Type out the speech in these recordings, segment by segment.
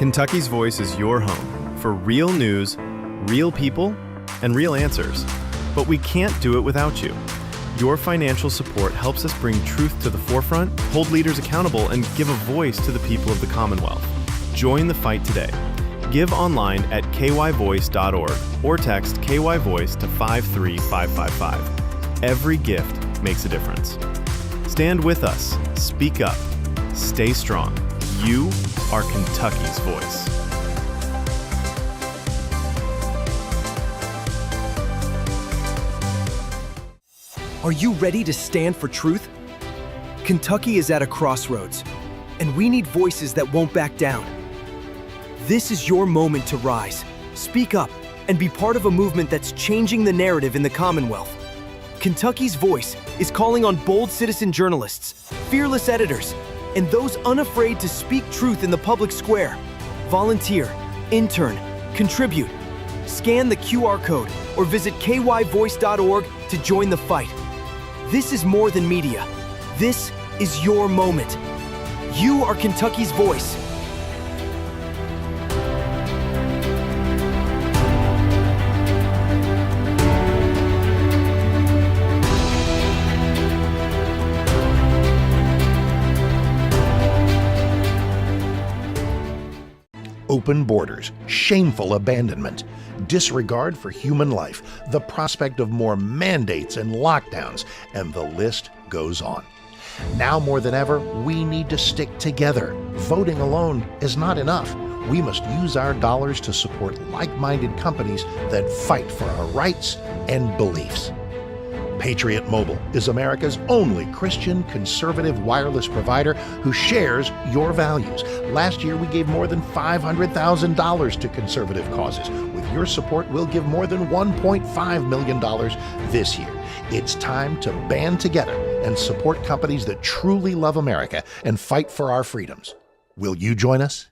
Kentucky's Voice is your home for real news, real people, and real answers. But we can't do it without you. Your financial support helps us bring truth to the forefront, hold leaders accountable, and give a voice to the people of the Commonwealth. Join the fight today. Give online at kyvoice.org or text KYVoice to 53555. Every gift makes a difference. Stand with us. Speak up. Stay strong. You are Kentucky's voice. Are you ready to stand for truth? Kentucky is at a crossroads, and we need voices that won't back down. This is your moment to rise, speak up, and be part of a movement that's changing the narrative in the Commonwealth. Kentucky's Voice is calling on bold citizen journalists, fearless editors, and those unafraid to speak truth in the public square. Volunteer, intern, contribute. Scan the QR code or visit kyvoice.org to join the fight. This is more than media. This is your moment. You are Kentucky's voice. Open borders, shameful abandonment, disregard for human life, the prospect of more mandates and lockdowns, and the list goes on. Now more than ever, we need to stick together. Voting alone is not enough. We must use our dollars to support like-minded companies that fight for our rights and beliefs. Patriot Mobile is America's only Christian conservative wireless provider who shares your values. Last year, we gave more than $500,000 to conservative causes. With your support, we'll give more than $1.5 million this year. It's time to band together and support companies that truly love America and fight for our freedoms. Will you join us?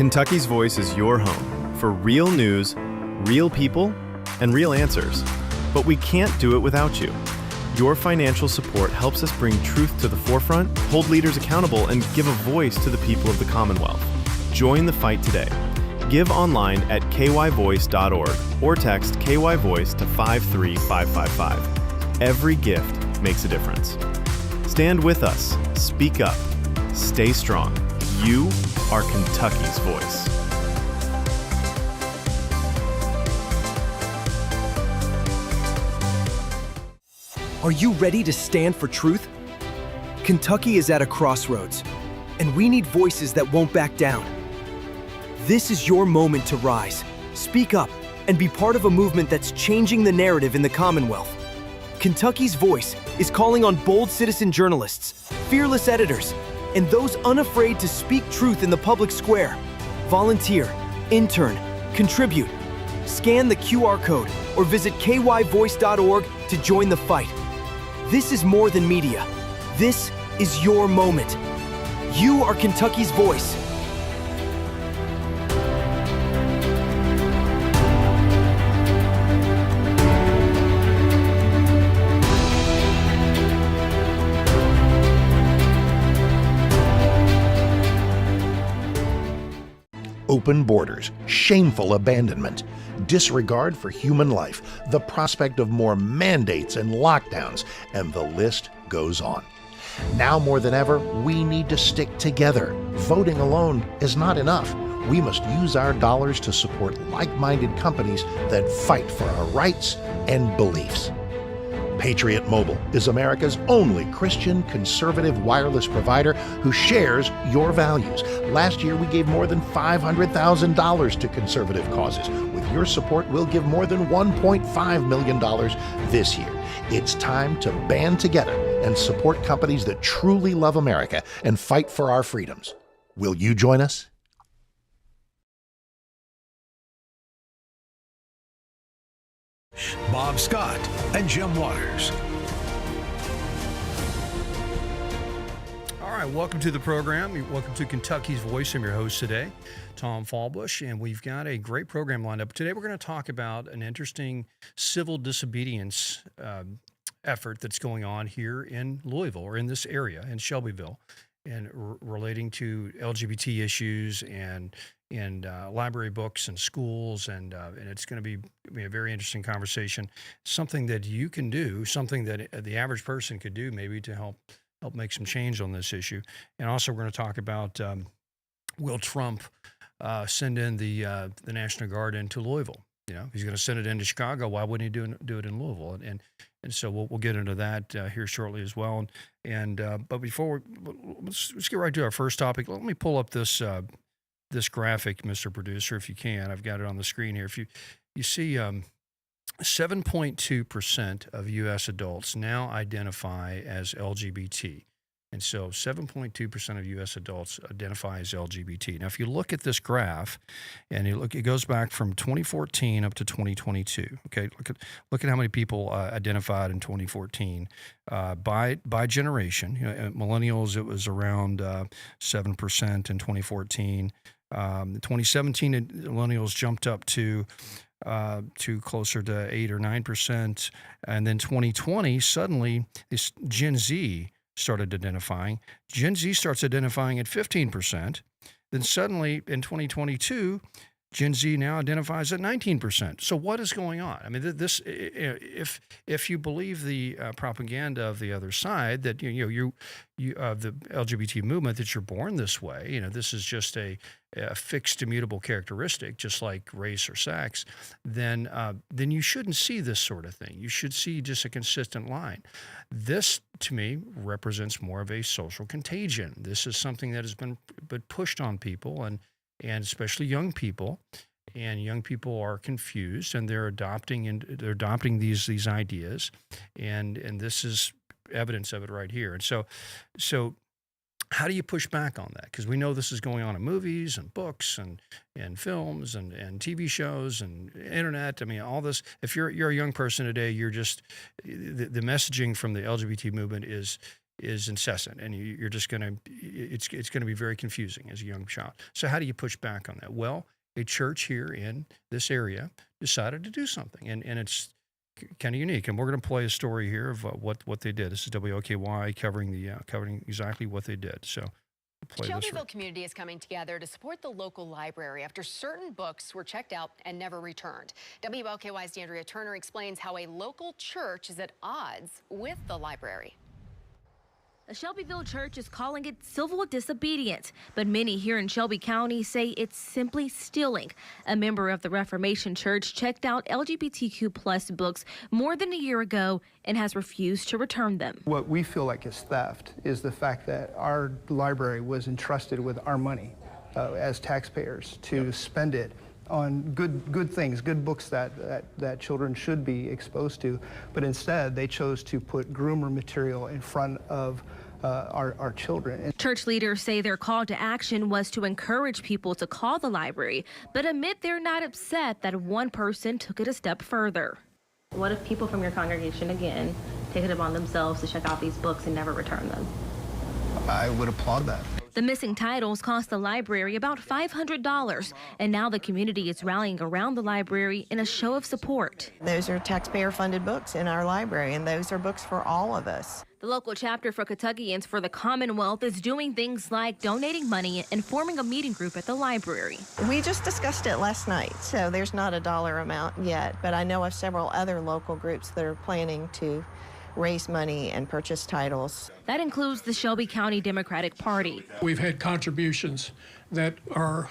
Kentucky's Voice is your home for real news, real people, and real answers. But we can't do it without you. Your financial support helps us bring truth to the forefront, hold leaders accountable, and give a voice to the people of the Commonwealth. Join the fight today. Give online at kyvoice.org or text KYVoice to 53555. Every gift makes a difference. Stand with us. Speak up. Stay strong. You are Kentucky's voice. Are you ready to stand for truth? Kentucky is at a crossroads, and we need voices that won't back down. This is your moment to rise, speak up, and be part of a movement that's changing the narrative in the Commonwealth. Kentucky's Voice is calling on bold citizen journalists, fearless editors, and those unafraid to speak truth in the public square. Volunteer, intern, contribute. Scan the QR code or visit kyvoice.org to join the fight. This is more than media. This is your moment. You are Kentucky's voice. Open borders, shameful abandonment, disregard for human life, the prospect of more mandates and lockdowns, and the list goes on. Now more than ever, we need to stick together. Voting alone is not enough. we must use our dollars to support like-minded companies that fight for our rights and beliefs. Patriot Mobile is America's only Christian conservative wireless provider who shares your values. Last year, we gave more than $500,000 to conservative causes. With your support, we'll give more than $1.5 million this year. It's time to band together and support companies that truly love America and fight for our freedoms. Will you join us? Bob Scott and Jim Waters. All right, welcome to the program. Welcome to Kentucky's Voice. I'm your host today, Tom Fallbush, and we've got a great program lined up. Today we're going to talk about an interesting civil disobedience effort that's going on here in Louisville, or in this area, in Shelbyville, and relating to LGBT issues and library books and schools, and it's going to be a very interesting conversation. Something that you can do, something that the average person could do, maybe to help make some change on this issue. And also, we're going to talk about will Trump send in the National Guard into Louisville? You know, he's going to send it into Chicago. Why wouldn't he do it in Louisville? And so we'll get into that here shortly as well. But before let's get right to our first topic. Let me pull up this graphic, Mr. Producer, if you can. I've got it on the screen here. If you see 7.2% of U.S. adults now identify as LGBT. And so 7.2% of U.S. adults identify as LGBT. Now, if you look at this graph, and it goes back from 2014 up to 2022. Okay, look at how many people identified in 2014 by generation. You know, millennials, it was around 7% in 2014. 2017, millennials jumped up to closer to 8 or 9%, and then 2020, suddenly this Gen Z started identifying. Gen Z starts identifying at 15%. Then suddenly in 2022, Gen Z now identifies at 19%. So what is going on? I mean, this, if you believe the propaganda of the other side, that the LGBT movement, that you're born this way, this is just a fixed, immutable characteristic, just like race or sex, then you shouldn't see this sort of thing. You should see just a consistent line. This, to me, represents more of a social contagion. This is something that has been pushed on people, and especially young people. And young people are confused, and they're adopting these ideas, and this is evidence of it right here. And so how do you push back on that? Because we know this is going on in movies and books and films and TV shows and internet. I mean, all this. If you're a young person today, you're just the messaging from the LGBT movement is incessant, and you're just it's going to be very confusing as a young child. So how do you push back on that? Well, a church here in this area decided to do something, and it's kind of unique. And we're going to play a story here of what they did. This is WOKY covering exactly what they did. So play this. Shelbyville community is coming together to support the local library after certain books were checked out and never returned. WOKY's D'Andrea Turner explains how a local church is at odds with the library. A Shelbyville church is calling it civil disobedience, but many here in Shelby County say it's simply stealing. A member of the Reformation Church checked out LGBTQ plus books more than a year ago and has refused to return them. What we feel like is theft is the fact that our library was entrusted with our money as taxpayers to spend it on good things, good books that children should be exposed to, but instead they chose to put groomer material in front of our children. Church leaders say their call to action was to encourage people to call the library, but admit they're not upset that one person took it a step further. What if people from your congregation, again, take it upon themselves to check out these books and never return them? I would applaud that. The missing titles cost the library about $500, and now the community is rallying around the library in a show of support. Those are taxpayer-funded books in our library, and those are books for all of us. The local chapter for Kentuckians for the Commonwealth is doing things like donating money and forming a meeting group at the library. We just discussed it last night, so there's not a dollar amount yet, but I know of several other local groups that are planning to raise money and purchase titles. That includes the Shelby County Democratic Party. We've had contributions that are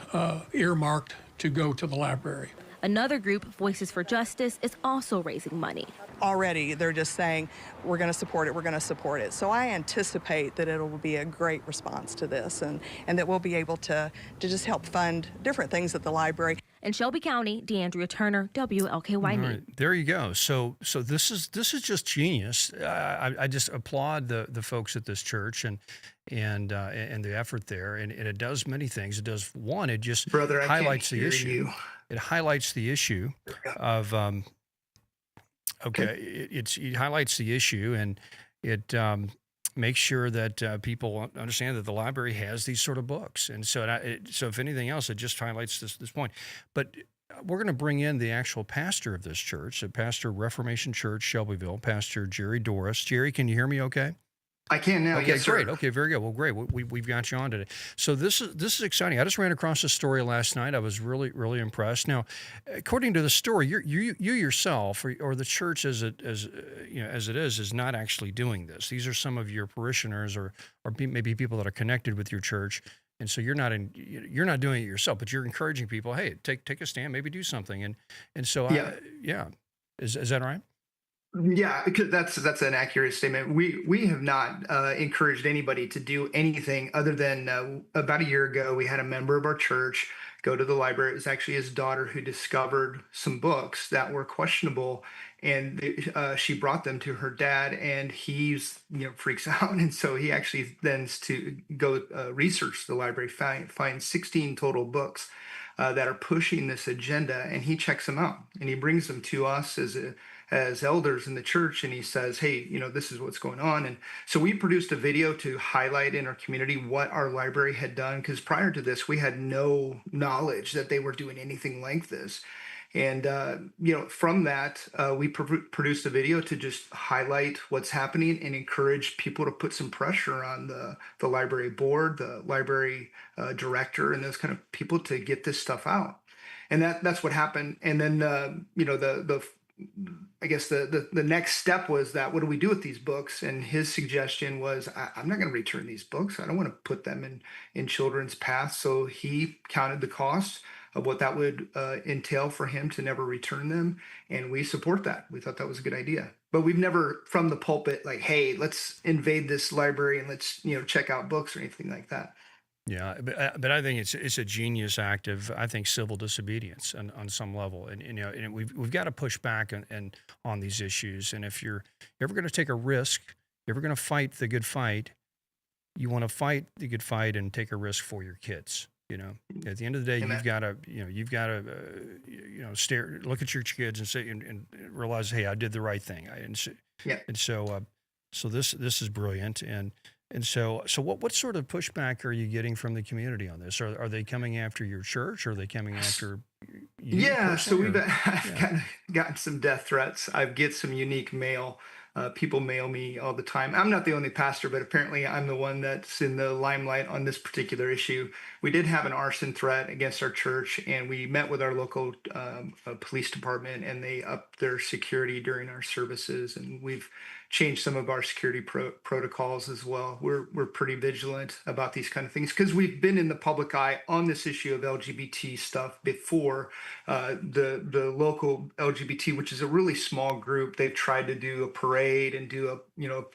earmarked to go to the library. Another group, Voices for Justice, is also raising money. Already they're just saying, we're going to support it, we're going to support it. So I anticipate that it will be a great response to this, and that we'll be able to just help fund different things at the library. In Shelby County, DeAndrea Turner, WLKY News. Right, there you go. So this is just genius. I just applaud the folks at this church and the effort there. And it does many things. It does one. It just highlights the issue. It highlights the issue of it highlights the issue, and it make sure that people understand that the library has these sort of books. And so, so if anything else, it just highlights this point. But we're going to bring in the actual pastor of this church, the pastor of Reformation Church, Shelbyville, Pastor Jerry Doris. Jerry, can you hear me okay? I can now. Okay, yes, great. Sir. Okay, very good. Well, great. We've got you on today. So this is exciting. I just ran across this story last night. I was really impressed. Now, according to the story, you yourself or the church as it is not actually doing this. These are some of your parishioners or maybe people that are connected with your church, and so you're not doing it yourself, but you're encouraging people. Hey, take a stand, maybe do something, and so yeah. Is that right? Yeah, because that's an accurate statement. We have not encouraged anybody to do anything other than about a year ago, we had a member of our church go to the library. It was actually his daughter who discovered some books that were questionable, and she brought them to her dad, and he's freaks out, and so he actually then to go research the library, find 16 total books that are pushing this agenda, and he checks them out and he brings them to us as elders in the church, and he says, hey, this is what's going on. And so we produced a video to highlight in our community what our library had done, because prior to this, we had no knowledge that they were doing anything like this. And, from that, we produced a video to just highlight what's happening and encourage people to put some pressure on the library board, the library director, and those kind of people to get this stuff out. And that's what happened. And then, I guess the next step was that, what do we do with these books? And his suggestion was, I'm not going to return these books. I don't want to put them in children's paths. So he counted the cost of what that would entail for him to never return them. And we support that. We thought that was a good idea. But we've never from the pulpit, like, hey, let's invade this library and let's, check out books or anything like that. Yeah, but I think it's a genius act of, I think, civil disobedience on some level, and we've got to push back on these issues. And if you're ever going to take a risk, you're ever going to fight the good fight, you want to fight the good fight and take a risk for your kids. At the end of the day, you've got to look at your kids and say and realize, hey, I did the right thing. So this is brilliant. And so what sort of pushback are you getting from the community on this? Are they coming after your church? Are they coming after you? Yeah, so I've kind of gotten some death threats. I get some unique mail. People mail me all the time. I'm not the only pastor, but apparently I'm the one that's in the limelight on this particular issue. We did have an arson threat against our church, and we met with our local police department, and they upped their security during our services, and we've changed some of our security protocols as well. We're pretty vigilant about these kind of things because we've been in the public eye on this issue of LGBT stuff before. The local LGBT, which is a really small group, they've tried to do a parade and do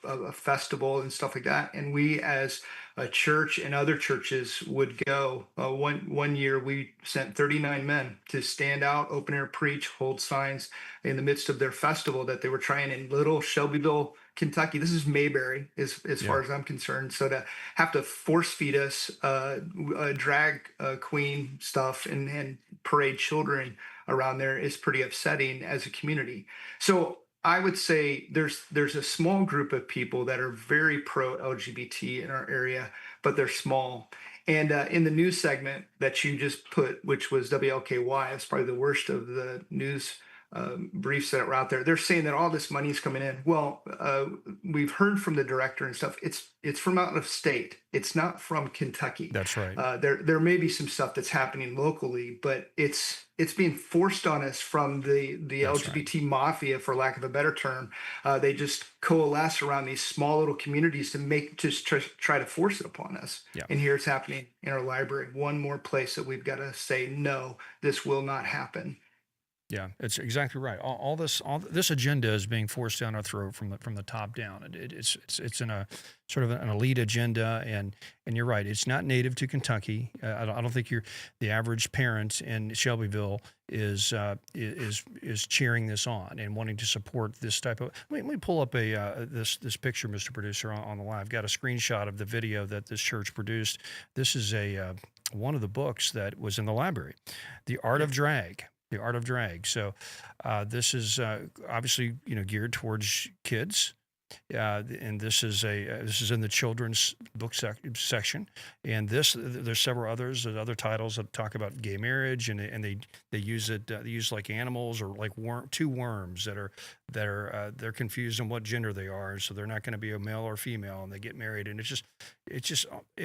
a festival and stuff like that. And we, as a church and other churches, would go. One year we sent 39 men to stand out, open air preach, hold signs in the midst of their festival that they were trying in little Shelbyville, Kentucky. This is Mayberry, as far as I'm concerned. So to have to force feed us drag queen stuff and parade children around there is pretty upsetting as a community. So I would say there's a small group of people that are very pro-LGBT in our area, but they're small. And in the news segment that you just put, which was WLKY, it's probably the worst of the news briefs that were out there. They're saying that all this money is coming in. Well, we've heard from the director and stuff. It's from out of state. It's not from Kentucky. That's right. There may be some stuff that's happening locally, but it's being forced on us from the That's LGBT mafia, for lack of a better term. They just coalesce around these small little communities to try to force it upon us. Yeah. And here it's happening in our library. One more place that we've got to say, no, this will not happen. Yeah, it's exactly right. All this agenda is being forced down our throat from the top down. It's in a sort of an elite agenda, and you're right. It's not native to Kentucky. I don't think the average parent in Shelbyville is cheering this on and wanting to support this type of. Let me pull up this picture, Mr. Producer, on the live. I've got a screenshot of the video that this church produced. This is one of the books that was in the library, The Art of Drag. The Art of Drag. So this is obviously geared towards kids, and this is in the children's book section. And there's several others. There's other titles that talk about gay marriage, and they use it. They use like animals or like two worms that are they're confused on what gender they are, and so they're not going to be a male or female, and they get married, and it's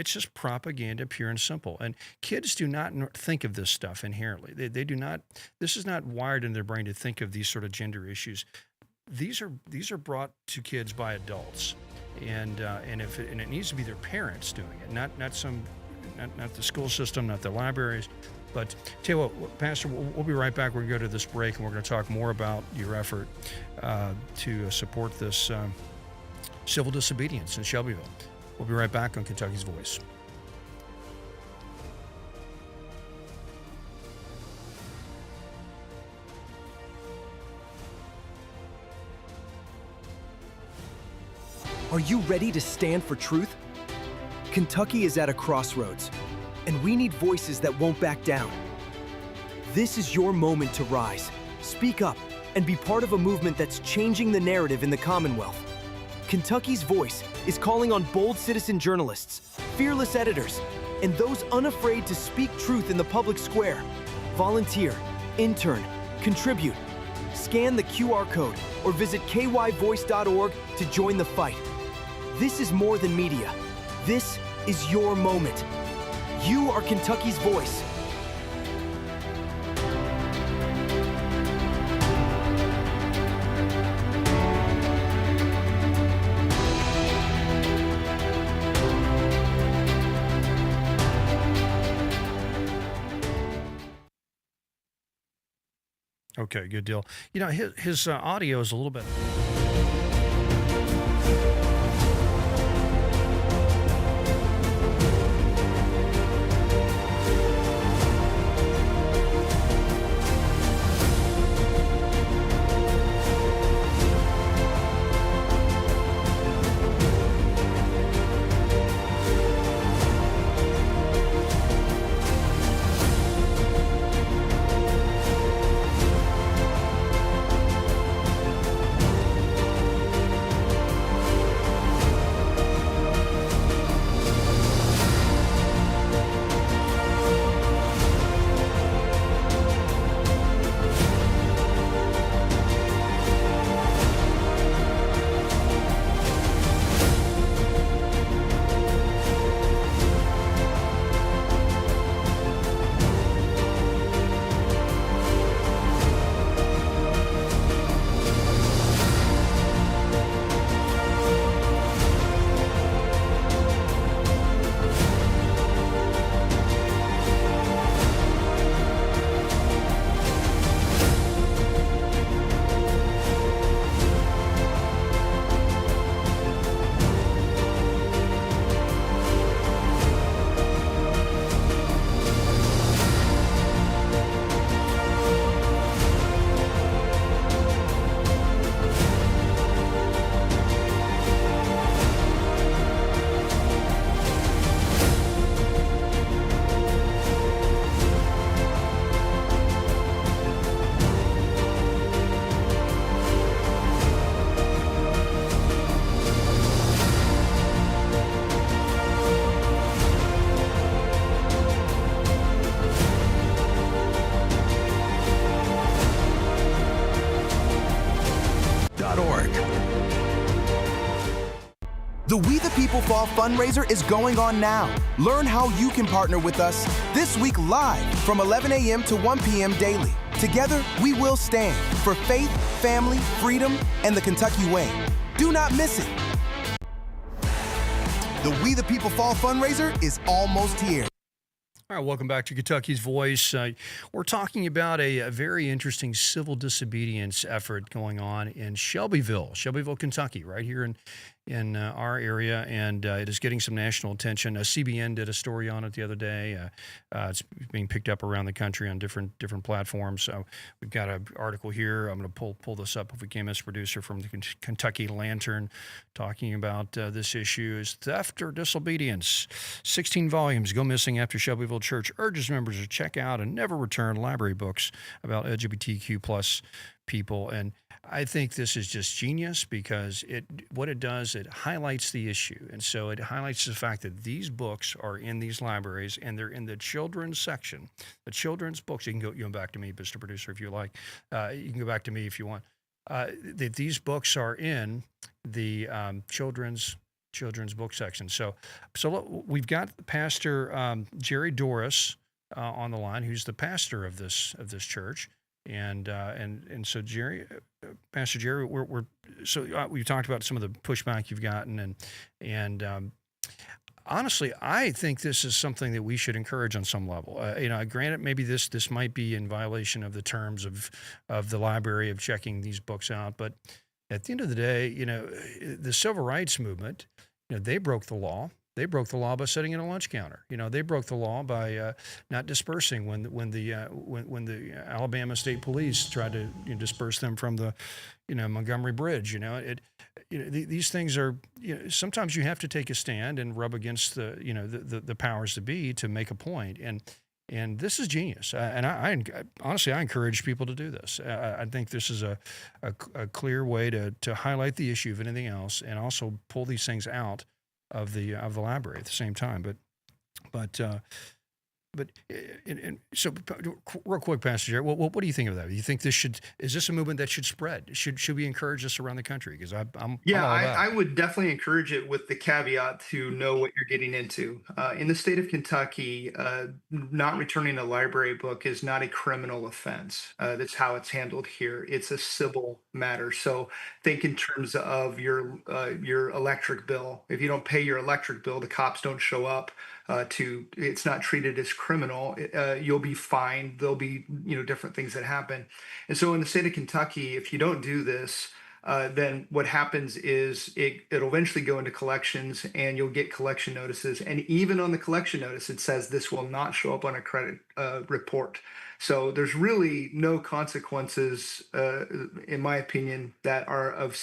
just propaganda, pure and simple. And kids do not think of this stuff inherently. They do not. This is not wired in their brain to think of these sort of gender issues. These are brought to kids by adults, and it needs to be their parents doing it, not the school system, not the libraries. But tell you what, Pastor, we'll be right back. We're going to go to this break, and we're going to talk more about your effort to support this civil disobedience in Shelbyville. We'll be right back on Kentucky's Voice. Are you ready to stand for truth? Kentucky is at a crossroads, and we need voices that won't back down. This is your moment to rise, speak up, and be part of a movement that's changing the narrative in the Commonwealth. Kentucky's Voice is calling on bold citizen journalists, fearless editors, and those unafraid to speak truth in the public square. Volunteer, intern, contribute. Scan the QR code or visit kyvoice.org to join the fight. This is more than media. This is your moment. You are Kentucky's voice. Okay, good deal. His audio is a little bit. The We the People Fall fundraiser is going on now. Learn how you can partner with us this week live from 11 a.m. to 1 p.m. daily. Together, we will stand for faith, family, freedom, and the Kentucky way. Do not miss it. The We the People Fall fundraiser is almost here. All right, welcome back to Kentucky's Voice. We're talking about a very interesting civil disobedience effort going on in Shelbyville, Kentucky, right here in our area, and it is getting some national attention. CBN did a story on it the other day. It's being picked up around the country on different platforms. So we've got an article here. I'm going to pull this up if we can, Mr. Producer, from the Kentucky Lantern, talking about this issue is theft or disobedience. 16 volumes go missing after Shelbyville Church urges members to check out and never return library books about LGBTQ plus people. And I think this is just genius because what it does, it highlights the issue. And so it highlights the fact that these books are in these libraries and they're in the children's section, the children's books. You can go back to me, Mr. Producer, if you like. You can go back to me if you want. That these books are in the children's book section. So look, we've got Pastor Jerry Doris on the line, who's the pastor of this church. And so Jerry, Pastor Jerry, we talked about some of the pushback you've gotten, and honestly, I think this is something that we should encourage on some level. Granted, maybe this might be in violation of the terms of the library of checking these books out, but at the end of the day, the civil rights movement, they broke the law. They broke the law by setting in a lunch counter. They broke the law by not dispersing when the Alabama State Police tried to disperse them from the Montgomery Bridge. These things are sometimes you have to take a stand and rub against the powers that be to make a point. And this is genius. And I honestly encourage people to do this. I think this is a clear way to highlight the issue, if anything else, and also pull these things out of the library at the same time, so real quick, Pastor Jerry, what do you think of that? Do you think is this a movement that should spread? Should we encourage this around the country? Because I would definitely encourage it with the caveat to know what you're getting into. In the state of Kentucky, not returning a library book is not a criminal offense. That's how it's handled here. It's a civil matter. So think in terms of your electric bill. If you don't pay your electric bill, the cops don't show up. It's not treated as criminal. You'll be fined. There'll be different things that happen. And so in the state of Kentucky, if you don't do this, then what happens is it'll eventually go into collections and you'll get collection notices. And even on the collection notice, it says this will not show up on a credit report. So there's really no consequences, in my opinion, that are of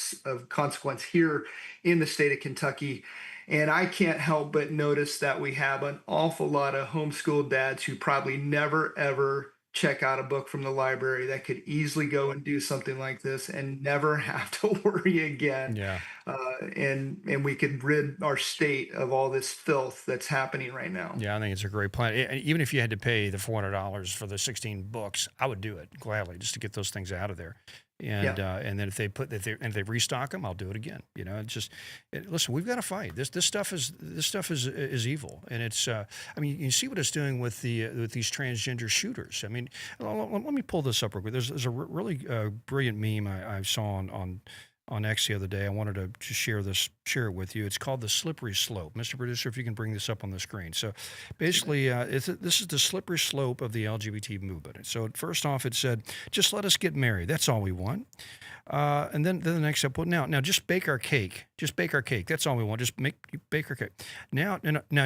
consequence here in the state of Kentucky. And I can't help but notice that we have an awful lot of homeschool dads who probably never, ever check out a book from the library that could easily go and do something like this and never have to worry again. Yeah. And we could rid our state of all this filth that's happening right now. Yeah, I think it's a great plan. Even if you had to pay the $400 for the 16 books, I would do it gladly just to get those things out of there. And then if they restock them, I'll do it again. Listen, we've got to fight. This stuff is evil, and it's. You see what it's doing with these transgender shooters. Let me pull this up real quick. There's a really brilliant meme I saw on X the other day. I wanted to just share it with you. It's called the slippery slope. Mr. Producer, if you can bring this up on the screen. So basically, this is the slippery slope of the LGBT movement. And so first off, it said, just let us get married. That's all we want. And then the next step, well, now just bake our cake. Just bake our cake. That's all we want. Just bake our cake. Now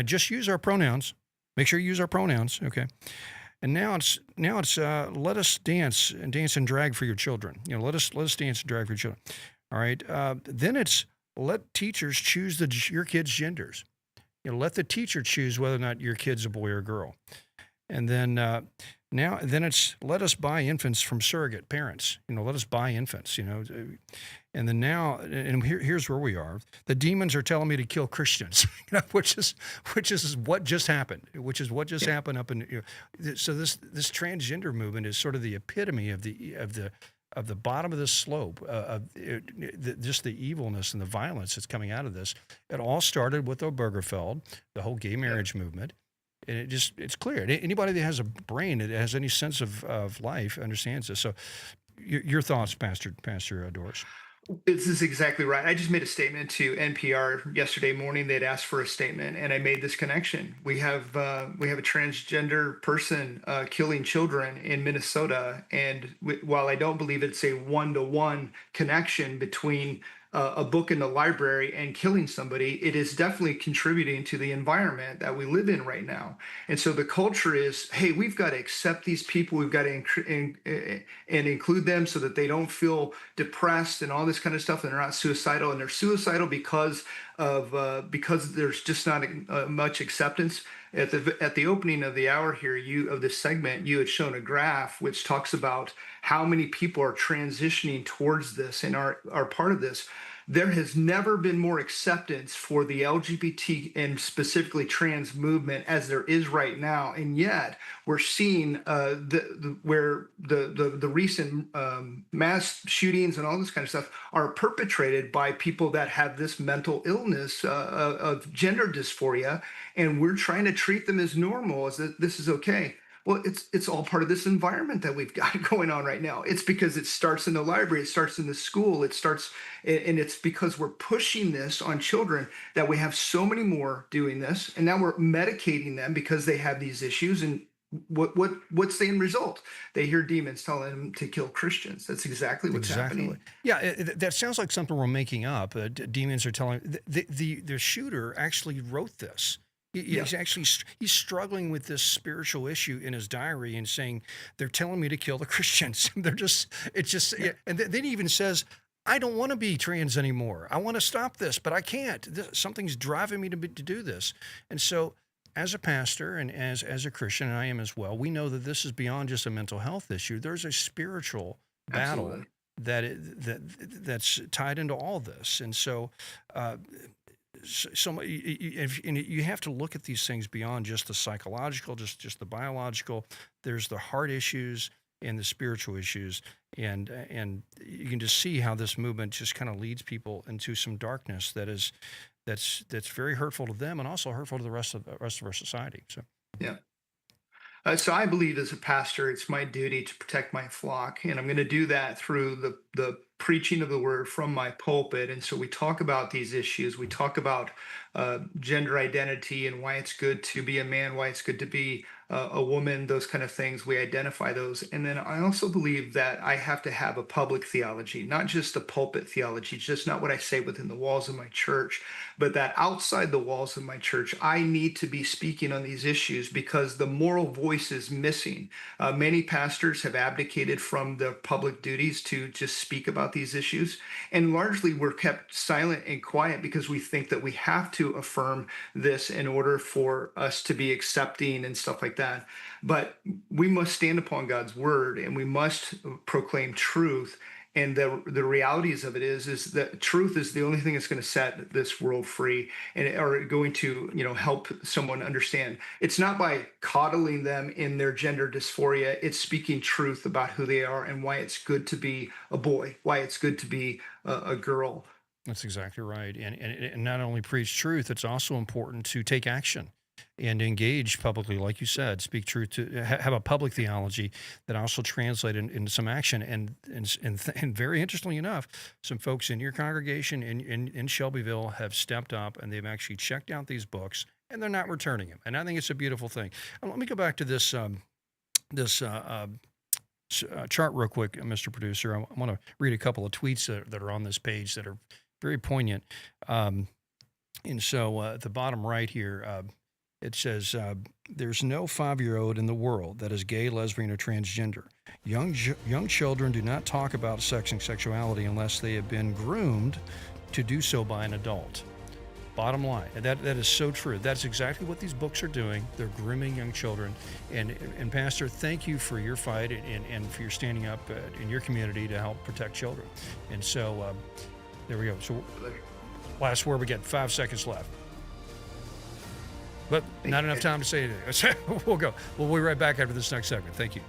just use our pronouns. Make sure you use our pronouns. Okay. And now it's let us dance and drag for your children. Let us dance and drag for your children. All right. Then it's let teachers choose your kids' genders. Let the teacher choose whether or not your kid's a boy or a girl. And then then it's let us buy infants from surrogate parents. Let us buy infants. And then now, and here's where we are. The demons are telling me to kill Christians, which is what just happened. Which is what just happened up in. So this transgender movement is sort of the epitome of the bottom of this slope, just the evilness and the violence that's coming out of this. It all started with Obergefell, the whole gay marriage movement. And it's clear. Anybody that has a brain, that has any sense of life, understands this. So your thoughts, Pastor Doris. This is exactly right. I just made a statement to NPR yesterday morning. They'd asked for a statement, and I made this connection. We have a transgender person killing children in Minnesota, and while I don't believe it's a one-to-one connection between a book in the library and killing somebody, it is definitely contributing to the environment that we live in right now. And so the culture is, hey, we've got to accept these people. We've got to include them so that they don't feel depressed and all this kind of stuff, and they're not suicidal. And they're suicidal because there's just not much acceptance. At the opening of the hour here, of this segment, you had shown a graph which talks about how many people are transitioning towards this and are part of this. There has never been more acceptance for the LGBT and specifically trans movement as there is right now, and yet we're seeing where the recent mass shootings and all this kind of stuff are perpetrated by people that have this mental illness of gender dysphoria, and we're trying to treat them as normal, as that this is okay. Well, it's all part of this environment that we've got going on right now. It's because it starts in the library, it starts in the school, and it's because we're pushing this on children that we have so many more doing this, and now we're medicating them because they have these issues. And what's the end result? They hear demons telling them to kill Christians. That's exactly what's happening. Yeah, that sounds like something we're making up. Demons are telling the shooter actually wrote this. He's struggling with this spiritual issue in his diary and saying, they're telling me to kill the Christians. And then he even says, I don't want to be trans anymore. I want to stop this, but I can't. Something's driving me to do this. And so as a pastor and as a Christian, and I am as well, we know that this is beyond just a mental health issue. There's a spiritual battle that's tied into all this. And so, you have to look at these things beyond just the psychological, just the biological. There's the heart issues and the spiritual issues, and you can just see how this movement just kind of leads people into some darkness that's very hurtful to them and also hurtful to the rest of our society. So yeah. So I believe as a pastor, it's my duty to protect my flock, and I'm going to do that through the preaching of the word from my pulpit. And so we talk about these issues. We talk about gender identity and why it's good to be a man, why it's good to be a woman, those kind of things. We identify those. And then I also believe that I have to have a public theology, not just a pulpit theology, just not what I say within the walls of my church, but that outside the walls of my church, I need to be speaking on these issues because the moral voice is missing. Many pastors have abdicated from their public duties to just speak about these issues. And largely we're kept silent and quiet because we think that we have to affirm this in order for us to be accepting and stuff like that. But we must stand upon God's word and we must proclaim truth. And the realities of it is that truth is the only thing that's going to set this world free or going to, help someone understand. It's not by coddling them in their gender dysphoria. It's speaking truth about who they are and why it's good to be a boy, why it's good to be a girl. That's exactly right. And not only preach truth, it's also important to take action and engage publicly, like you said, speak truth, to have a public theology that also translate into some action. And very interestingly enough, some folks in your congregation in Shelbyville have stepped up and they've actually checked out these books and they're not returning them. And I think it's a beautiful thing. Let me go back to this chart real quick, Mr. Producer. I want to read a couple of tweets that are on this page that are very poignant. And so at the bottom right here, it says, there's no 5-year-old in the world that is gay, lesbian, or transgender. Young children do not talk about sex and sexuality unless they have been groomed to do so by an adult. Bottom line, and that is so true. That's exactly what these books are doing. They're grooming young children. And Pastor, thank you for your fight and for your standing up in your community to help protect children. And so there we go. So last word, we get 5 seconds left. But not enough time to say anything. We'll go. We'll be right back after this next segment. Thank you.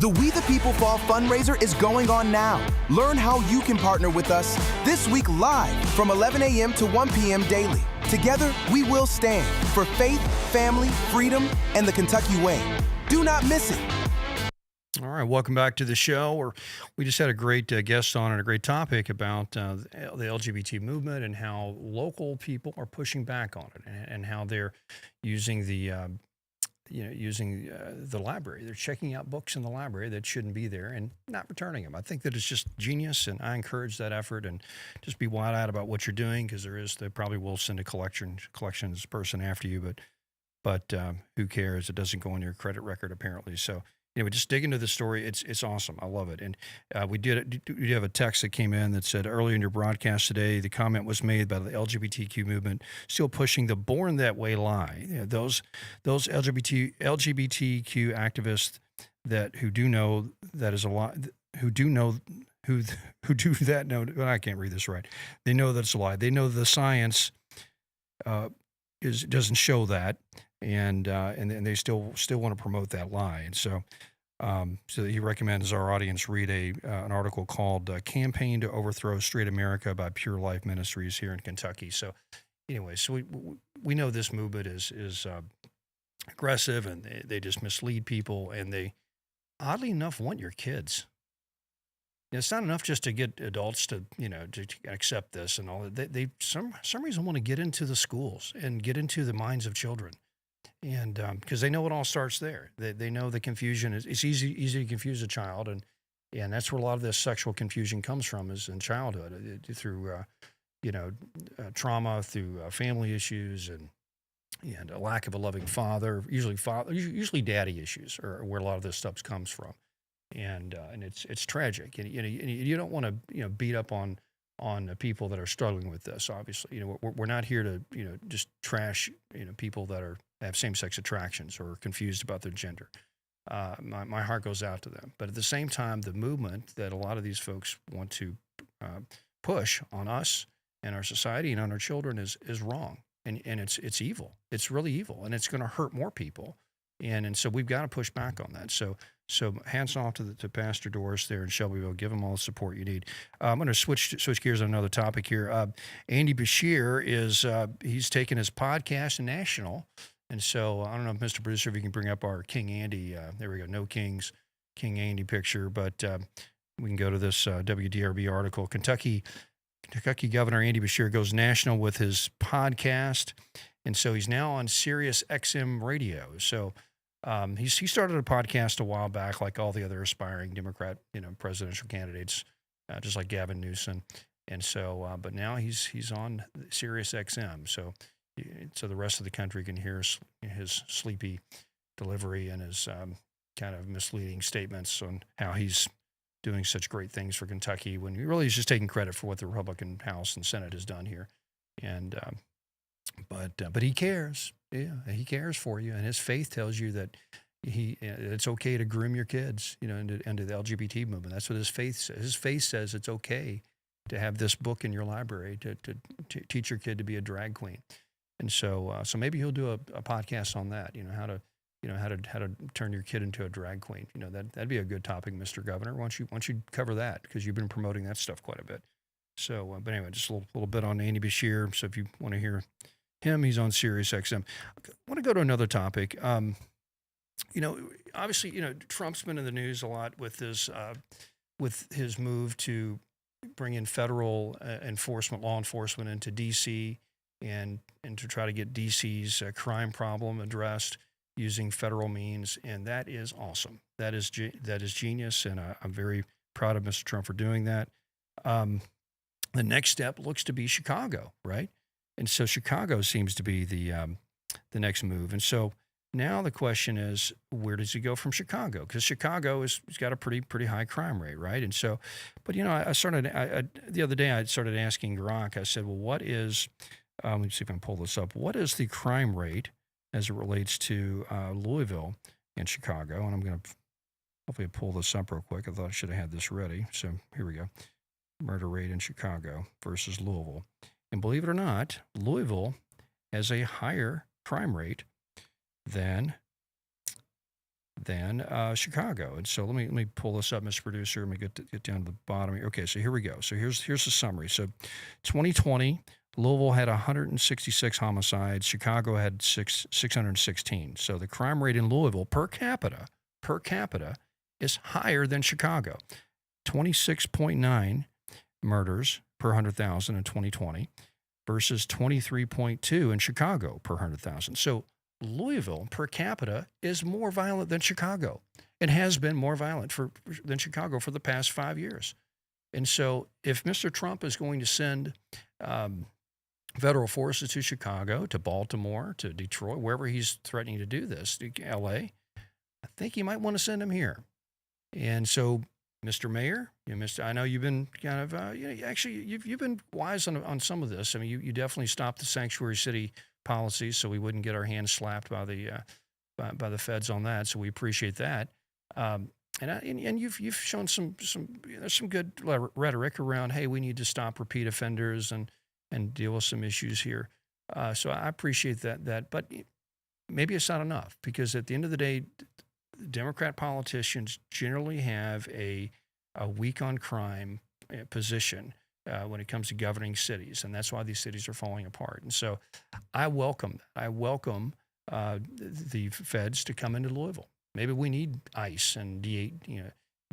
The We the People Fall fundraiser is going on now. Learn how you can partner with us this week live from 11 a.m. to 1 p.m. daily. Together, we will stand for faith, family, freedom, and the Kentucky way. Do not miss it. All right, welcome back to the show. We just had a great guest on and a great topic about the LGBT movement and how local people are pushing back on it and how they're using the library. They're checking out books in the library that shouldn't be there and not returning them. I think that it's just genius, and I encourage that effort. And just be wide-eyed about what you're doing, because they probably will send a collections person after you, but who cares? It doesn't go on your credit record apparently. So anyway, just dig into the story. It's awesome. I love it. And we have a text that came in that said, earlier in your broadcast today, the comment was made by the LGBTQ movement still pushing the "born that way" lie. Those LGBTQ activists who do know that is a lie, who do that know. Well, I can't read this right. They know that it's a lie. They know the science doesn't show that, and they still want to promote that lie. And so he recommends our audience read an article called "Campaign to Overthrow Straight America" by Pure Life Ministries here in Kentucky. So anyway, so we know this movement is aggressive, and they just mislead people, and they, oddly enough, want your kids. It's not enough just to get adults to accept this and all that. They some reason want to get into the schools and get into the minds of children. And because they know it all starts there. They know the confusion it's easy to confuse a child, and that's where a lot of this sexual confusion comes from, is in childhood, through trauma, through family issues, and a lack of a loving father. Usually daddy issues are where a lot of this stuff comes from, and it's tragic. And you don't want to beat up on the people that are struggling with this. Obviously, we're not here to just trash people that have same-sex attractions or are confused about their gender. My heart goes out to them. But at the same time, the movement that a lot of these folks want to push on us and our society and on our children is wrong, and it's evil. It's really evil, and it's going to hurt more people. And so we've got to push back on that. So hats off to Pastor Doris there in Shelbyville. Give them all the support you need. I'm going to switch gears on another topic here. Andy Bashir he's taken his podcast national. And so I don't know if Mr. Producer, if you can bring up our King Andy. There we go. No Kings, King Andy picture. But we can go to this WDRB article. Kentucky Governor Andy Bashir goes national with his podcast. And so he's now on Sirius XM radio. So he started a podcast a while back, like all the other aspiring Democrat, presidential candidates, just like Gavin Newsom. And so, but now he's on Sirius XM. So the rest of the country can hear his sleepy delivery and his kind of misleading statements on how he's doing such great things for Kentucky, when he really is just taking credit for what the Republican House and Senate has done here. And but he cares. Yeah, he cares for you, and his faith tells you that it's okay to groom your kids, into the LGBT movement. That's what his faith says. His faith says it's okay to have this book in your library to teach your kid to be a drag queen. And so maybe he'll do a podcast on that. How to turn your kid into a drag queen. That'd be a good topic, Mr. Governor. Why don't you cover that, because you've been promoting that stuff quite a bit. So, but anyway, just a little bit on Andy Bashir. So if you want to hear him, he's on Sirius XM. I want to go to another topic. Obviously, Trump's been in the news a lot with his move to bring in federal law enforcement into D.C. and to try to get D.C.'s crime problem addressed using federal means, and that is awesome. That is genius, and I'm very proud of Mr. Trump for doing that. The next step looks to be Chicago, right? And so Chicago seems to be the next move. And so now the question is, where does he go from Chicago? Because Chicago has got a pretty high crime rate, right? And so, but the other day I started asking Grok. I said, well, what is? Let me see if I can pull this up. What is the crime rate as it relates to Louisville and Chicago? And I'm going to hopefully pull this up real quick. I thought I should have had this ready. So here we go. Murder rate in Chicago versus Louisville. And believe it or not, Louisville has a higher crime rate than than Chicago. And so let me pull this up, Mr. Producer. Let me get down to the bottom here. Okay, so here we go. So here's the summary. So 2020, Louisville had 166 homicides. Chicago had 616. So the crime rate in Louisville per capita is higher than Chicago. 26.9 murders per 100,000 in 2020 versus 23.2 in Chicago per 100,000. So Louisville per capita is more violent than Chicago. It has been more violent than Chicago for the past 5 years. And so if Mr. Trump is going to send federal forces to Chicago, to Baltimore, to Detroit, wherever he's threatening to do this, to LA, I think he might want to send them here. And so, Mr. Mayor, I know you've been kind of, actually, you've been wise on some of this. I mean, you definitely stopped the sanctuary city policies, so we wouldn't get our hands slapped by the feds on that. So we appreciate that. And you've shown some good rhetoric around, hey, we need to stop repeat offenders and deal with some issues here. So I appreciate that. But maybe it's not enough, because at the end of the day, Democrat politicians generally have a weak on crime position when it comes to governing cities, and that's why these cities are falling apart. And so I welcome the feds to come into Louisville. Maybe we need ICE and DEA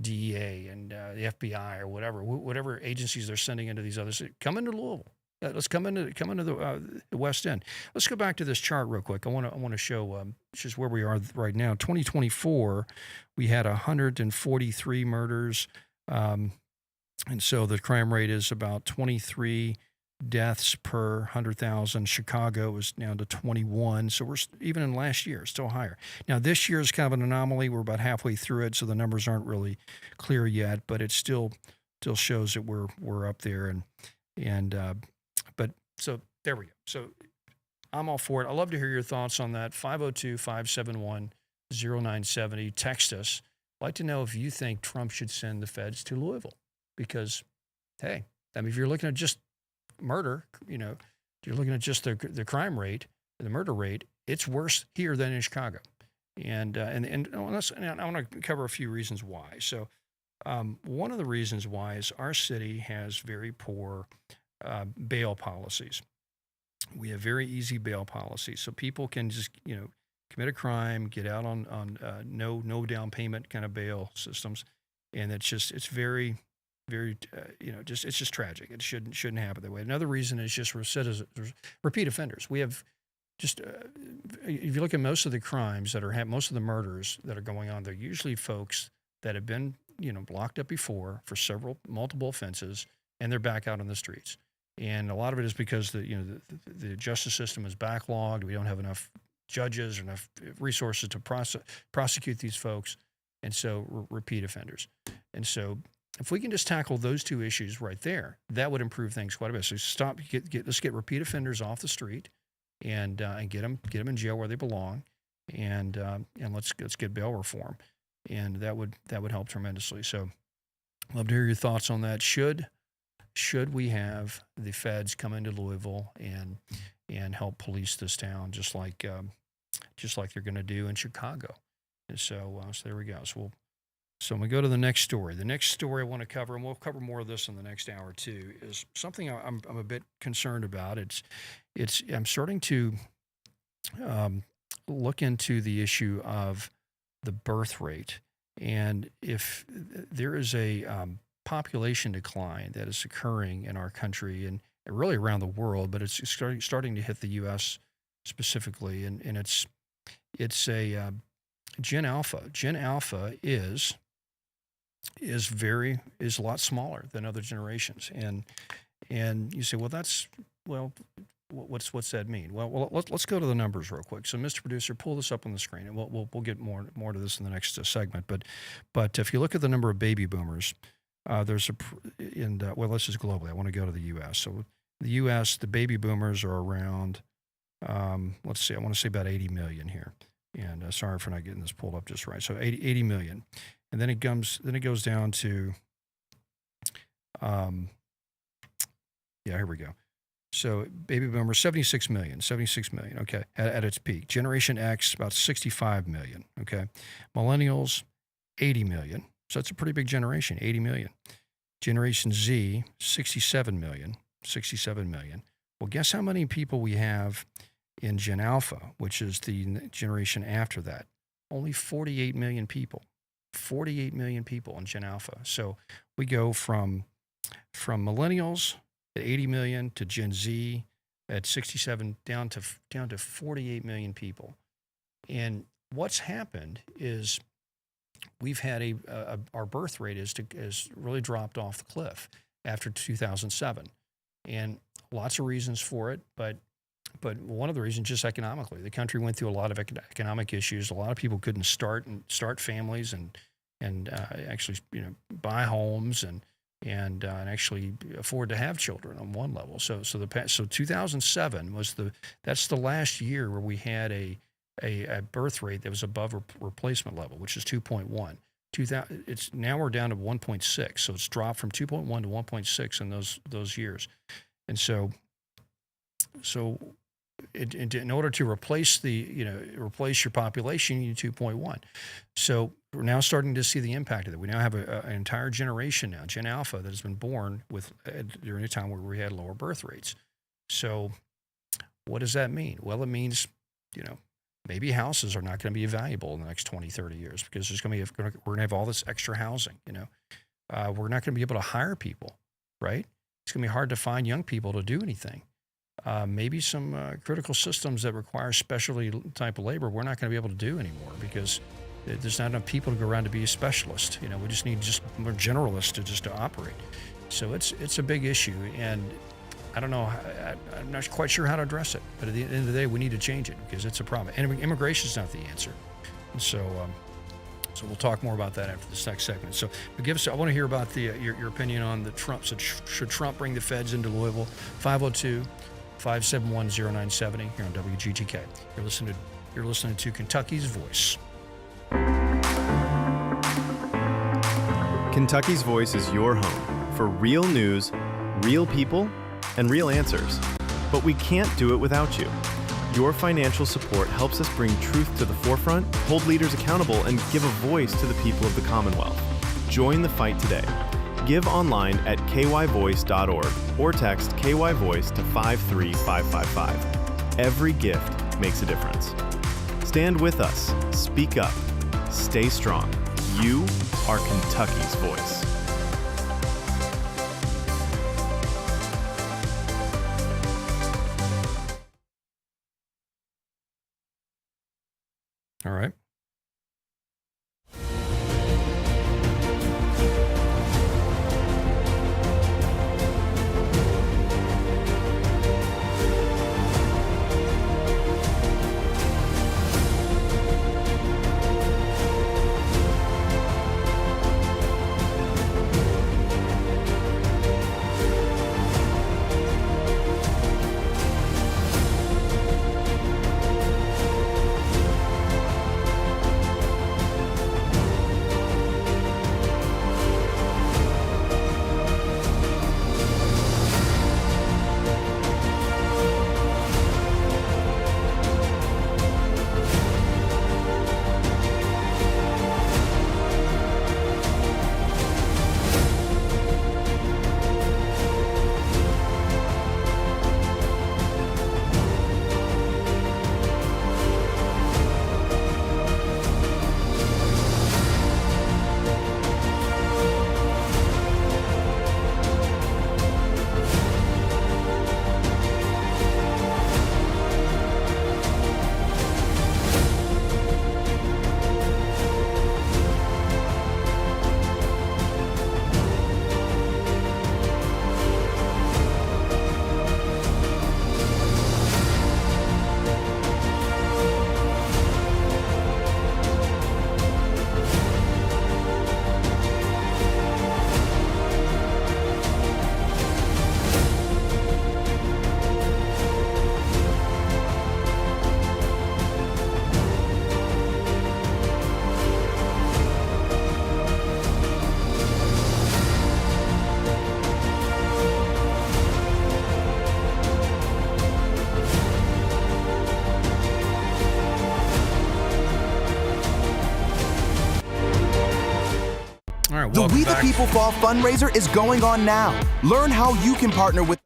and the FBI or whatever agencies they're sending into these other cities. Come into Louisville. Let's come into the West End. Let's go back to this chart real quick. I want to show just where we are right now. 2024, we had 143 murders, and so the crime rate is about 23 deaths per 100,000. Chicago is down to 21, so we're even in last year still higher. Now this year is kind of an anomaly. We're about halfway through it, so the numbers aren't really clear yet, but it still shows that we're up there but so there we go. So I'm all for it. I'd love to hear your thoughts on that. 502-571-0970. Text us. I'd like to know if you think Trump should send the feds to Louisville, because, hey, I mean, if you're looking at just murder, you're looking at just the crime rate, the murder rate, it's worse here than in Chicago. And I want to cover a few reasons why. So one of the reasons why is our city has very poor bail policies. We have very easy bail policies, so people can just commit a crime, get out on no down payment kind of bail systems, and it's very it's just tragic. It shouldn't happen that way. Another reason is just repeat offenders. We have just if you look at most of the crimes that are most of the murders that are going on, they're usually folks that have been locked up before for multiple offenses, and they're back out on the streets. And a lot of it is because the justice system is backlogged. We don't have enough judges or enough resources to prosecute these folks, and so repeat offenders. And so if we can just tackle those two issues right there, that would improve things quite a bit. So let's get repeat offenders off the street, and get them in jail where they belong, and let's get bail reform, and that would help tremendously. So love to hear your thoughts on that. Should we have the feds come into Louisville and help police this town, just like they're going to do in Chicago? And so there we go. So we go to the next story. The next story I want to cover, and we'll cover more of this in the next hour too, is something I'm a bit concerned about. I'm starting to look into the issue of the birth rate, and if there is a population decline that is occurring in our country and really around the world, but it's starting to hit the U.S. specifically, and it's a Gen Alpha. Gen Alpha is a lot smaller than other generations, and you say, what's that mean? Well, let's go to the numbers real quick. So, Mr. Producer, pull this up on the screen, and we'll get more to this in the next segment. But if you look at the number of baby boomers, this is globally. I want to go to the U.S. So, the U.S., the baby boomers are around, I want to say about 80 million here. And sorry for not getting this pulled up just right. So 80 million, and then it goes down to, here we go. So baby boomers, 76 million, okay, at its peak. Generation X, about 65 million, okay. Millennials, 80 million. So that's a pretty big generation, 80 million. Generation Z, 67 million. Well, guess how many people we have in Gen Alpha, which is the generation after that? Only 48 million people. 48 million people in Gen Alpha. So we go from millennials at 80 million to Gen Z at 67 down to 48 million people. And what's happened is we've had our birth rate is really dropped off the cliff after 2007. And lots of reasons for it, but one of the reasons just economically. The country went through a lot of economic issues. A lot of people couldn't start families and actually buy homes and actually afford to have children on one level. So 2007 that's the last year where we had a birth rate that was above replacement level, which is 2.1. Now we're down to 1.6, so it's dropped from 2.1 to 1.6 in those years, and so in order to replace your population, you need 2.1. So we're now starting to see the impact of that. We now have an entire generation now, Gen Alpha, that has been born during a time where we had lower birth rates. So what does that mean? Well, it means, maybe houses are not going to be valuable in the next 20, 30 years because we're going to have all this extra housing. We're not going to be able to hire people, right? It's going to be hard to find young people to do anything. Maybe some critical systems that require specialty type of labor, we're not going to be able to do anymore because there's not enough people to go around to be a specialist. We just need more generalists to operate. So it's a big issue, and I don't know. I'm not quite sure how to address it. But at the end of the day, we need to change it because it's a problem. And immigration is not the answer. And so we'll talk more about that after this next segment. So, but I want to hear about your opinion on the Trump. So should Trump bring the feds into Louisville? 502-571-0970 here on WGTK. You're listening to Kentucky's Voice. Kentucky's Voice is your home for real news, real people, and real answers. But we can't do it without you. Your financial support helps us bring truth to the forefront, hold leaders accountable, and give a voice to the people of the Commonwealth. Join the fight today. Give online at kyvoice.org or text KYVoice to 53555. Every gift makes a difference. Stand with us. Speak up. Stay strong. You are Kentucky's voice. All right. All right, The welcome We the back. People Fall fundraiser is going on now. Learn how you can partner with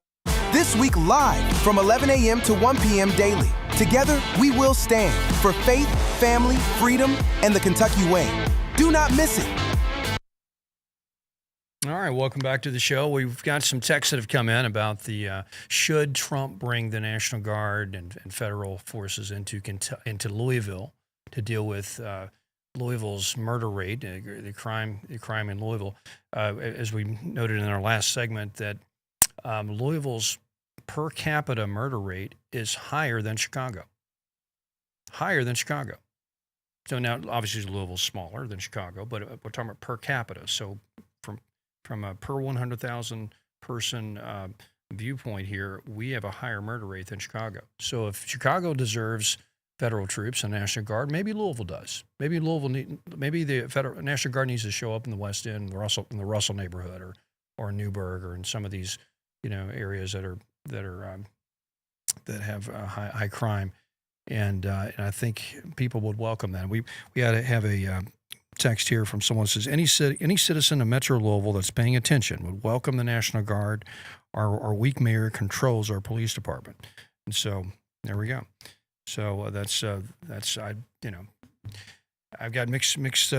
this week live from 11 a.m. to 1 p.m. daily. Together, we will stand for faith, family, freedom, and the Kentucky way. Do not miss it. All right, welcome back to the show. We've got some texts that have come in about the should Trump bring the National Guard and federal forces into Louisville to deal with Louisville's murder rate, the crime in Louisville. As we noted in our last segment, that Louisville's per capita murder rate is higher than Chicago. Higher than Chicago. So now, obviously, Louisville's smaller than Chicago, but we're talking about per capita. So from a per 100,000 person viewpoint here, we have a higher murder rate than Chicago. So if Chicago deserves federal troops and National Guard, maybe Louisville does. Maybe the federal National Guard needs to show up in the West End, in the Russell neighborhood, or Newburgh, or in some of these areas that have high crime, and I think people would welcome that. We had to have a text here from someone who says any citizen of Metro Louisville that's paying attention would welcome the National Guard. Our weak mayor controls our police department, and so there we go. So I've got mixed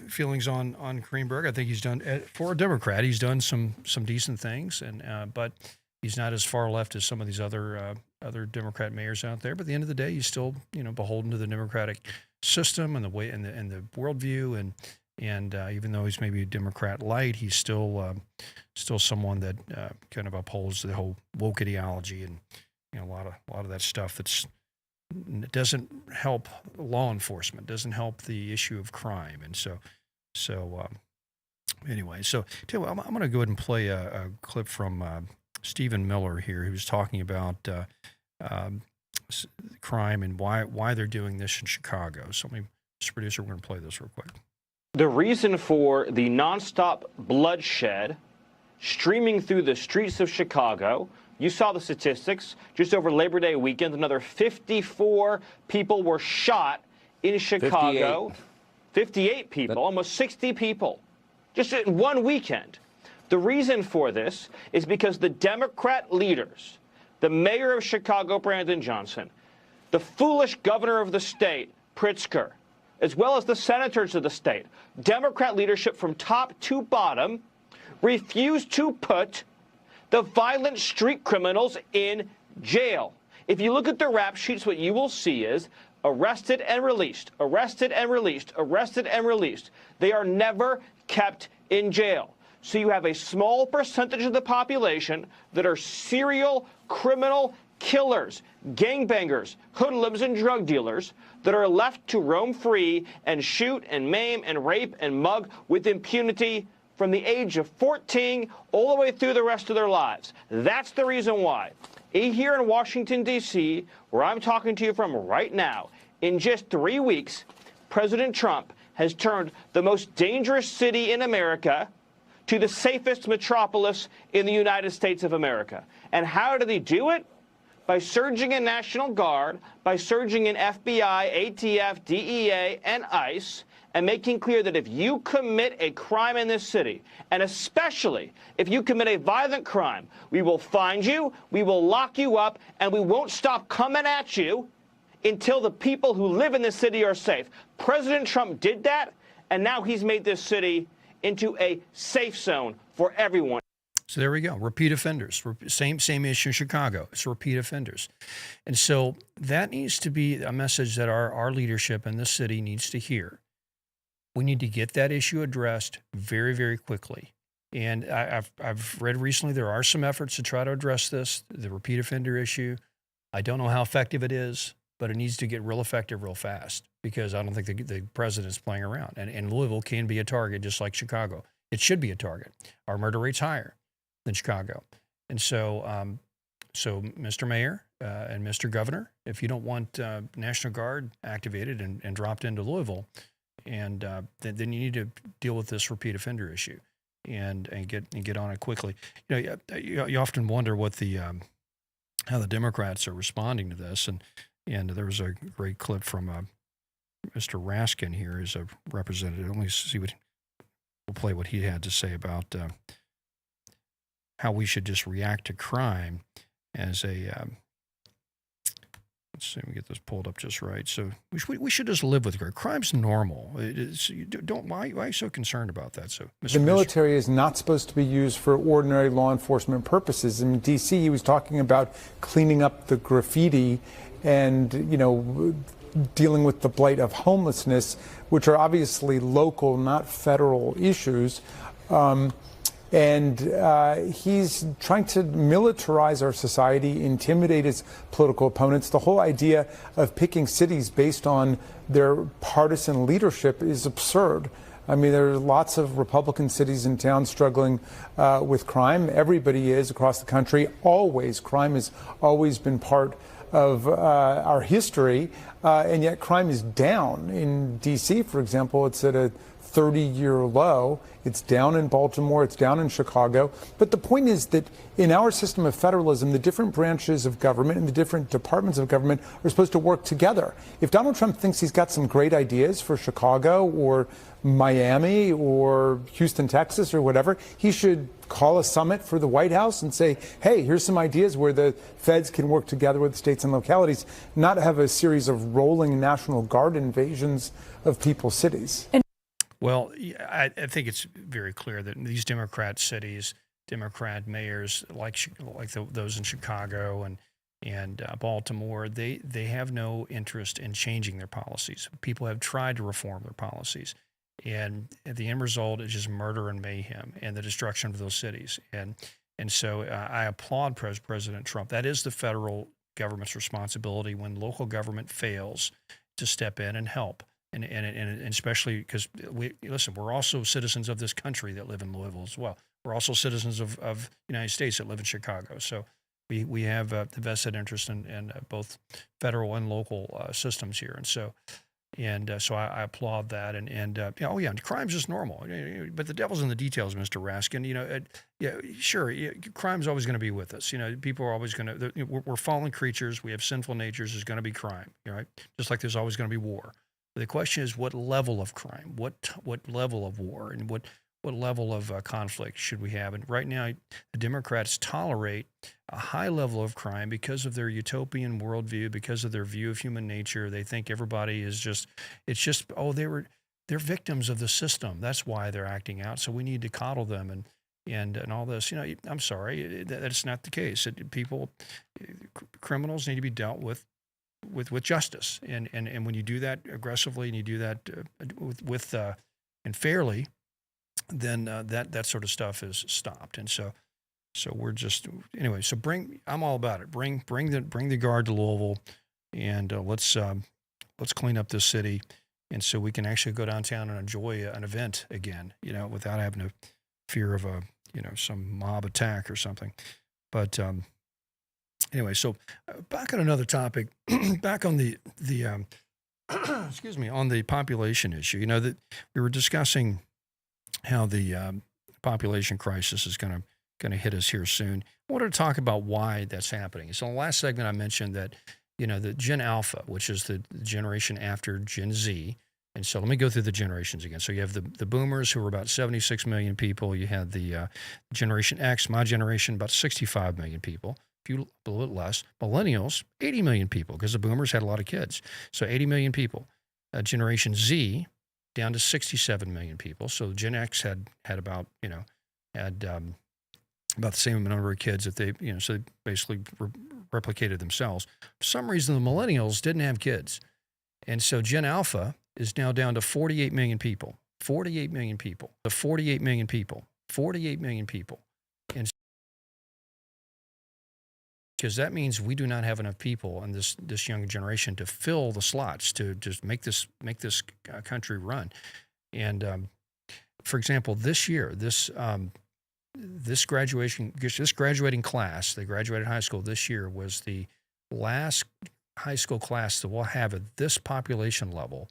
feelings on Greenberg. I think he's done, for a Democrat, he's done some decent things, and but he's not as far left as some of these other Democrat mayors out there. But at the end of the day, he's still beholden to the Democratic system and the way and the worldview, and even though he's maybe a Democrat light, he's still someone that kind of upholds the whole woke ideology and a lot of that stuff it doesn't help law enforcement, doesn't help the issue of crime. And so anyway, so tell you what, I'm going to go ahead and play a clip from Stephen Miller here, who's talking about crime and why they're doing this in Chicago. So Mr. Producer, we're going to play this real quick. The reason for the nonstop bloodshed streaming through the streets of Chicago, you saw the statistics. Just over Labor Day weekend, another 54 people were shot in Chicago. 58 people, almost 60 people, just in one weekend. The reason for this is because the Democrat leaders, the mayor of Chicago, Brandon Johnson, the foolish governor of the state, Pritzker, as well as the senators of the state, Democrat leadership from top to bottom, refused to put the violent street criminals in jail. If you look at the rap sheets, what you will see is arrested and released, arrested and released, arrested and released. They are never kept in jail. So you have a small percentage of the population that are serial criminal killers, gangbangers, hoodlums, and drug dealers that are left to roam free and shoot and maim and rape and mug with impunity from the age of 14 all the way through the rest of their lives. That's the reason why. Here in Washington, D.C., where I'm talking to you from right now, in just 3 weeks, President Trump has turned the most dangerous city in America to the safest metropolis in the United States of America. And how did he do it? By surging in National Guard, by surging in FBI, ATF, DEA, and ICE, and making clear that if you commit a crime in this city, and especially if you commit a violent crime, we will find you, we will lock you up, and we won't stop coming at you until the people who live in this city are safe. President Trump did that, and now he's made this city into a safe zone for everyone. So there we go. Repeat offenders. Same issue in Chicago. It's repeat offenders. And so that needs to be a message that our leadership in this city needs to hear. We need to get that issue addressed very, very quickly. And I've read recently there are some efforts to try to address this, the repeat offender issue. I don't know how effective it is, but it needs to get real effective real fast, because I don't think the president's playing around. And Louisville can be a target just like Chicago. It should be a target. Our murder rate's higher than Chicago. And so, so Mr. Mayor and Mr. Governor, if you don't want National Guard activated and dropped into Louisville, and then you need to deal with this repeat offender issue and get on it quickly. You often wonder what how the Democrats are responding to this, and there was a great clip from Mr. Raskin here as a representative. Let me see what we'll play what he had to say about how we should just react to crime as a let's see, we get this pulled up just right. So we should just live with crime. Crime's normal. Why are you so concerned about that? So the military is not supposed to be used for ordinary law enforcement purposes. In D.C., he was talking about cleaning up the graffiti and, dealing with the blight of homelessness, which are obviously local, not federal issues. And he's trying to militarize our society, intimidate his political opponents. The whole idea of picking cities based on their partisan leadership is absurd. I mean, there are lots of Republican cities and towns struggling with crime. Everybody is across the country. Always. Crime has always been part of our history. And yet crime is down. In D.C., for example, it's at a 30-year low. It's down in Baltimore. It's down in Chicago. But the point is that in our system of federalism, the different branches of government and the different departments of government are supposed to work together. If Donald Trump thinks he's got some great ideas for Chicago or Miami or Houston, Texas or whatever, he should call a summit for the White House and say, hey, here's some ideas where the feds can work together with states and localities, not have a series of rolling National Guard invasions of people's cities. Well, I think it's very clear that these Democrat cities, Democrat mayors like those in Chicago and Baltimore, they have no interest in changing their policies. People have tried to reform their policies, and the end result is just murder and mayhem and the destruction of those cities. And so I applaud President Trump. That is the federal government's responsibility when local government fails to step in and help. And especially because we're also citizens of this country that live in Louisville as well. We're also citizens of the United States that live in Chicago. So we have the vested interest in both federal and local systems here. And so I applaud that. Crime's just normal. But the devil's in the details, Mr. Raskin. Sure, crime's always going to be with us. People are always going to. We're fallen creatures. We have sinful natures. There's going to be crime, right? Just like there's always going to be war. The question is, what level of crime, what level of war, and what level of conflict should we have? And right now, the Democrats tolerate a high level of crime because of their utopian worldview, because of their view of human nature. They think everybody is they're victims of the system. That's why they're acting out. So we need to coddle them and all this. I'm sorry, that's not the case. Criminals need to be dealt with justice, and when you do that aggressively and you do that and fairly, then that sort of stuff is stopped. And so we're just anyway. So I'm all about it. Bring the guard to Louisville, and let's clean up this city, and so we can actually go downtown and enjoy an event again, without having to fear of some mob attack or something. But anyway, so back on another topic, back on the excuse me, on the population issue. That we were discussing how the population crisis is going to hit us here soon. I wanted to talk about why that's happening. So in the last segment, I mentioned that the Gen Alpha, which is the generation after Gen Z. And so let me go through the generations again. So you have the boomers, who are about 76 million people. You had the Generation X, my generation, about 65 million people. A little bit less. Millennials, 80 million people, because the boomers had a lot of kids. So 80 million people. Generation Z, down to 67 million people. So Gen X had about the same number of kids that they, so they basically replicated themselves. For some reason, the millennials didn't have kids. And so Gen Alpha is now down to 48 million people. 48 million people. The 48 million people. 48 million people. And because that means we do not have enough people in this younger generation to fill the slots to just make this country run. And for example, this year, this graduating class, they graduated high school this year, was the last high school class that we'll have at this population level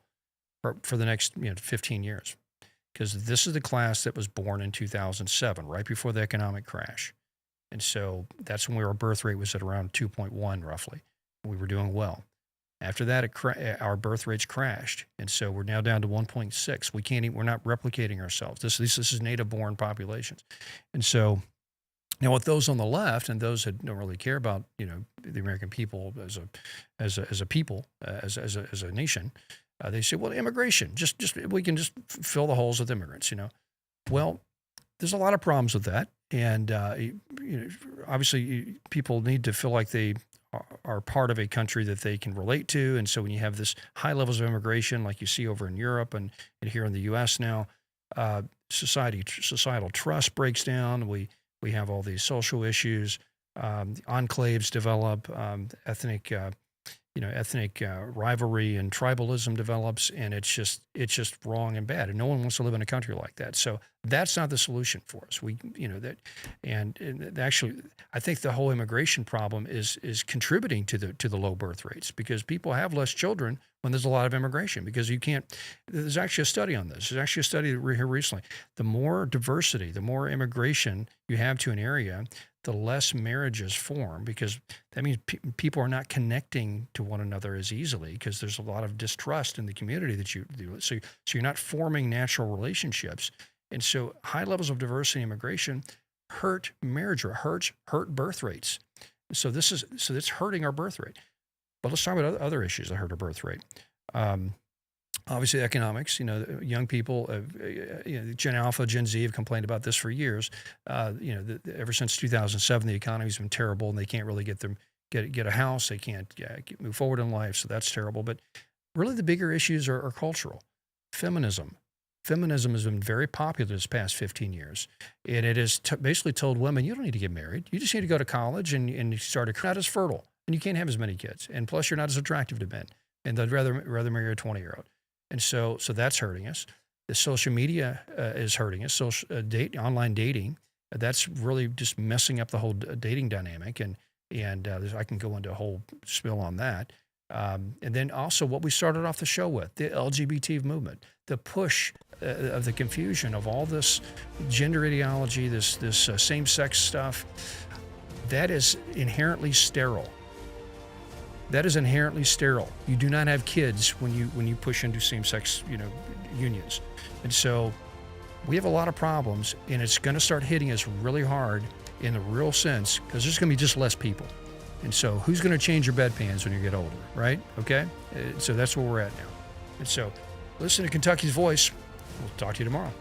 for the next 15 years, because this is the class that was born in 2007, right before the economic crash. And so that's when our birth rate was at around 2.1 roughly. We were doing well. After that, our birth rates crashed, and so we're now down to 1.6. We can't. We're not replicating ourselves. This is native-born populations, and so now with those on the left and those that don't really care about the American people as a people as a nation, they say, well, immigration, just we can just fill the holes with immigrants. Well, there's a lot of problems with that, and obviously people need to feel like they are part of a country that they can relate to. And so when you have this high levels of immigration, like you see over in Europe and here in the U.S. now, societal trust breaks down. We have all these social issues, enclaves develop, ethnic rivalry and tribalism develops, and it's just wrong and bad. And no one wants to live in a country like that. So that's not the solution for us. Actually, I think the whole immigration problem is contributing to the low birth rates, because people have less children when there's a lot of immigration, because you can't. There's actually a study on this. There's actually a study here recently. The more diversity, the more immigration you have to an area, the less marriages form, because that means people are not connecting to one another as easily, because there's a lot of distrust in the community that you do. So you're not forming natural relationships. And so high levels of diversity and immigration hurt marriage, or hurt birth rates. So it's hurting our birth rate. But let's talk about other issues that hurt our birth rate. Obviously, economics. Young people, Gen Alpha, Gen Z have complained about this for years. Ever since 2007, the economy's been terrible, and they can't really get a house. They can't move forward in life, so that's terrible. But really, the bigger issues are cultural. Feminism. Feminism has been very popular this past 15 years, and it has basically told women, you don't need to get married. You just need to go to college and start a not as fertile, and you can't have as many kids, and plus you're not as attractive to men, and they'd rather marry a 20-year-old. And so that's hurting us. The social media is hurting us. Online dating, that's really just messing up the whole dating dynamic. And I can go into a whole spill on that. And then also what we started off the show with, the LGBT movement, the push of the confusion of all this gender ideology, this same-sex stuff, that is inherently sterile. That is inherently sterile. You do not have kids when you push into same-sex unions. And so we have a lot of problems, and it's going to start hitting us really hard in the real sense, because there's going to be just less people. And so who's going to change your bedpans when you get older, right? Okay? So that's where we're at now. And so listen to Kentucky's Voice. We'll talk to you tomorrow.